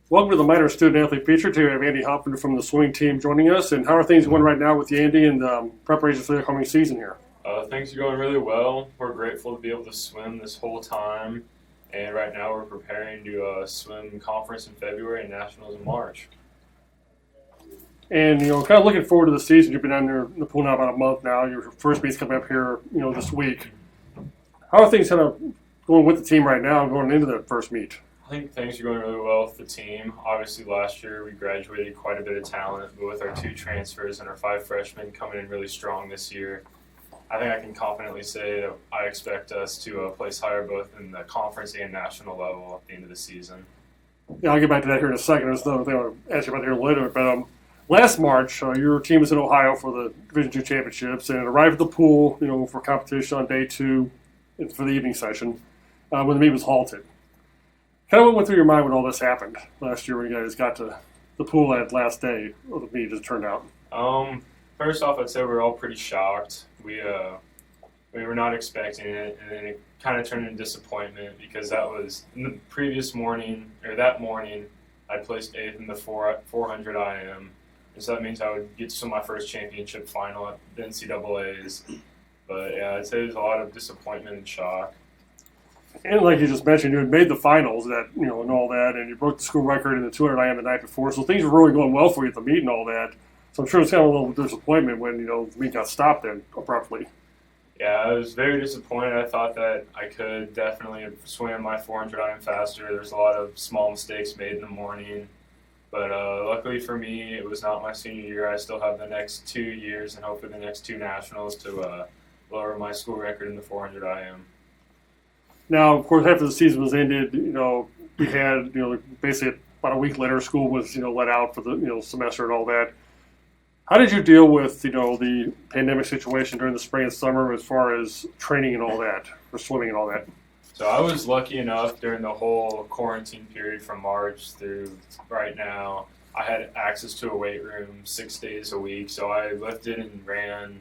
Welcome to the Minor Student Athlete Feature. Today we have Andy Huffman from the swimming team joining us. And how are things going right now with you, Andy, and preparations for the upcoming season here? Things are going really well. We're grateful to be able to swim this whole time. And right now we're preparing to swim conference in February and nationals in March. And, kind of looking forward to the season. You've been under the pool now about a month now. Your first meet's coming up here, this week. How are things kind of going with the team right now going into the first meet? I think things are going really well with the team. Obviously, last year we graduated quite a bit of talent, but with our 2 transfers and our 5 freshmen coming in really strong this year, I think I can confidently say that I expect us to place higher both in the conference and national level at the end of the season. Yeah, I'll get back to that here in a second. There's another thing I want to ask you about here later. But last March, your team was in Ohio for the Division II championships and it arrived at the pool, for competition on day 2 and for the evening session when the meet was halted. Kind of what went through your mind when all this happened last year when you guys got to the pool that last day of the meet, as it turned out? First off, I'd say we were all pretty shocked. We were not expecting it, and then it kind of turned into disappointment because that was in the previous morning, or that morning, I placed 8th in the 400 IM, and so that means I would get to my first championship final at the NCAA's. But yeah, I'd say there's a lot of disappointment and shock. And like you just mentioned, you had made the finals that, and all that, and you broke the school record in the 200 IM the night before, so things were really going well for you at the meet and all that. So I'm sure it's kind of a little disappointment when, the meet got stopped then abruptly. Yeah, I was very disappointed. I thought that I could definitely swim my 400 IM faster. There's a lot of small mistakes made in the morning. But luckily for me, it was not my senior year. I still have the next 2 years and hopefully the next 2 nationals to lower my school record in the 400 IM. Now, of course, after the season was ended, we had, basically about a week later, school was, let out for the, semester and all that. How did you deal with, the pandemic situation during the spring and summer as far as training and all that, for swimming and all that? So I was lucky enough during the whole quarantine period from March through right now, I had access to a weight room 6 days a week. So I lifted and ran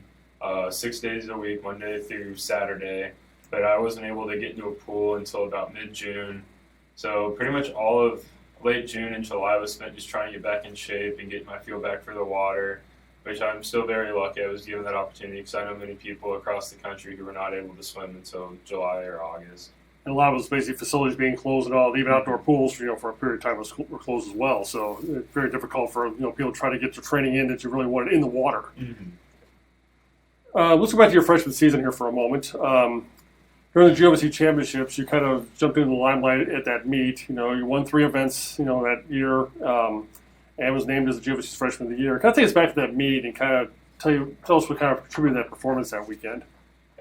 6 days a week, Monday through Saturday. But I wasn't able to get into a pool until about mid-June. So pretty much all of late June and July was spent just trying to get back in shape and get my feel back for the water, which I'm still very lucky I was given that opportunity because I know many people across the country who were not able to swim until July or August. And a lot of those basically facilities being closed and all, even outdoor pools, for a period of time were closed as well. So it's very difficult for people to try to get their training in that you really wanted in the water. Mm-hmm. Let's go back to your freshman season here for a moment. During the GOVC championships, you kind of jumped into the limelight at that meet. You won 3 events, that year, and was named as the GOVC's Freshman of the Year. Kind of take us back to that meet and kind of tell us what kind of contributed to that performance that weekend.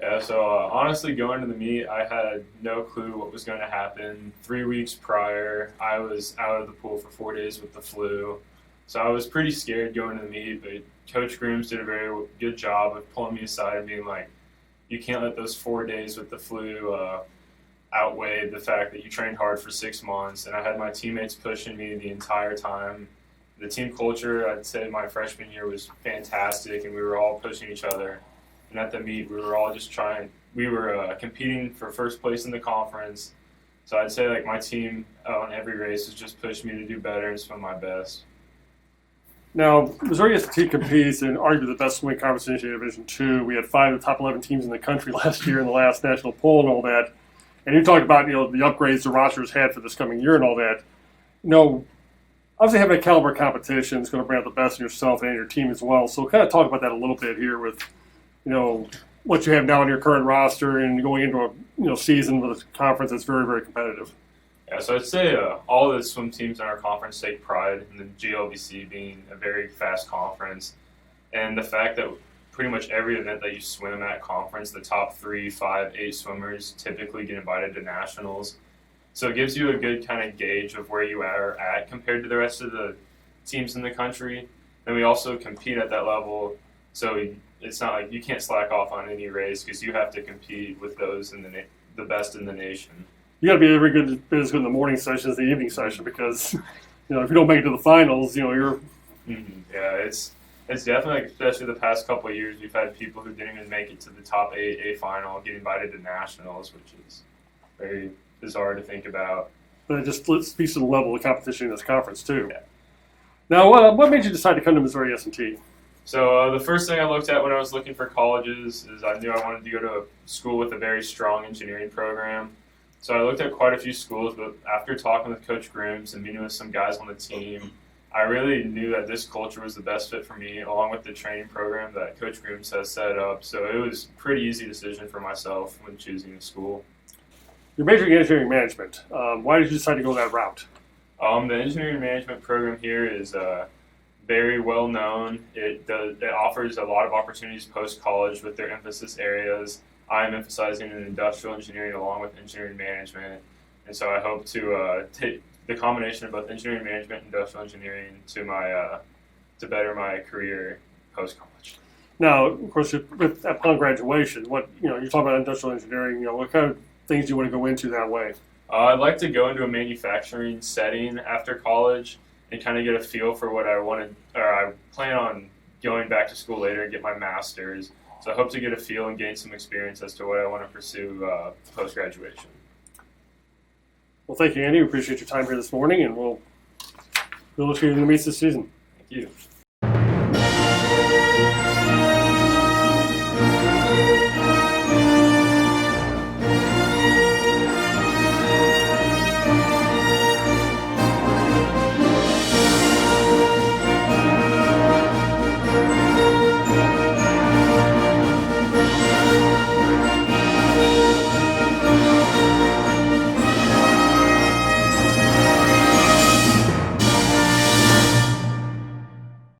Yeah, so honestly, going to the meet, I had no clue what was going to happen. 3 weeks prior, I was out of the pool for 4 days with the flu, so I was pretty scared going to the meet. But Coach Grooms did a very good job of pulling me aside and being like, you can't let those 4 days with the flu outweigh the fact that you trained hard for 6 months. And I had my teammates pushing me the entire time. The team culture, I'd say my freshman year was fantastic, and we were all pushing each other. And at the meet, we were all just we were competing for first place in the conference. So I'd say my team on every race has just pushed me to do better and swim my best. Now, Missouri S&T competes in arguably the best swimming conference in Division II. We had 5 of the top 11 teams in the country last year in the last national poll and all that. And you talked about, the upgrades the rosters had for this coming year and all that. Obviously having a caliber competition is going to bring out the best in yourself and your team as well. So kind of talk about that a little bit here with, what you have now in your current roster and going into a, season with a conference that's very, very competitive. Yeah, so I'd say all of the swim teams in our conference take pride in the GLVC being a very fast conference. And the fact that pretty much every event that you swim at conference, the top 3, 5, 8 swimmers typically get invited to nationals. So it gives you a good kind of gauge of where you are at compared to the rest of the teams in the country. And we also compete at that level, so it's not like you can't slack off on any race because you have to compete with those in the best in the nation. You got to be every bit as good in the morning session as the evening session because, if you don't make it to the finals, you're. Mm-hmm. Yeah, it's definitely, especially the past couple of years, we've had people who didn't even make it to the top 8A final get invited to nationals, which is very bizarre to think about. But it just speaks to the level of competition in this conference too. Yeah. Now, what made you decide to come to Missouri S&T? So the first thing I looked at when I was looking for colleges is I knew I wanted to go to a school with a very strong engineering program. So I looked at quite a few schools, but after talking with Coach Grooms and meeting with some guys on the team, I really knew that this culture was the best fit for me, along with the training program that Coach Grooms has set up. So it was a pretty easy decision for myself when choosing a school. You're majoring in engineering management. Why did you decide to go that route? The engineering management program here is very well known. It offers a lot of opportunities post college with their emphasis areas. I'm emphasizing in industrial engineering along with engineering management, and so I hope to take the combination of both engineering management and industrial engineering to better my career post college. Now, of course, upon graduation, you're talking about industrial engineering. What kind of things do you want to go into that way? I'd like to go into a manufacturing setting after college and kind of get a feel for what I wanted, or I plan on going back to school later and get my master's. So I hope to get a feel and gain some experience as to what I want to pursue post-graduation. Well, thank you, Andy. We appreciate your time here this morning, and we'll look to you in the meets this season. Thank you.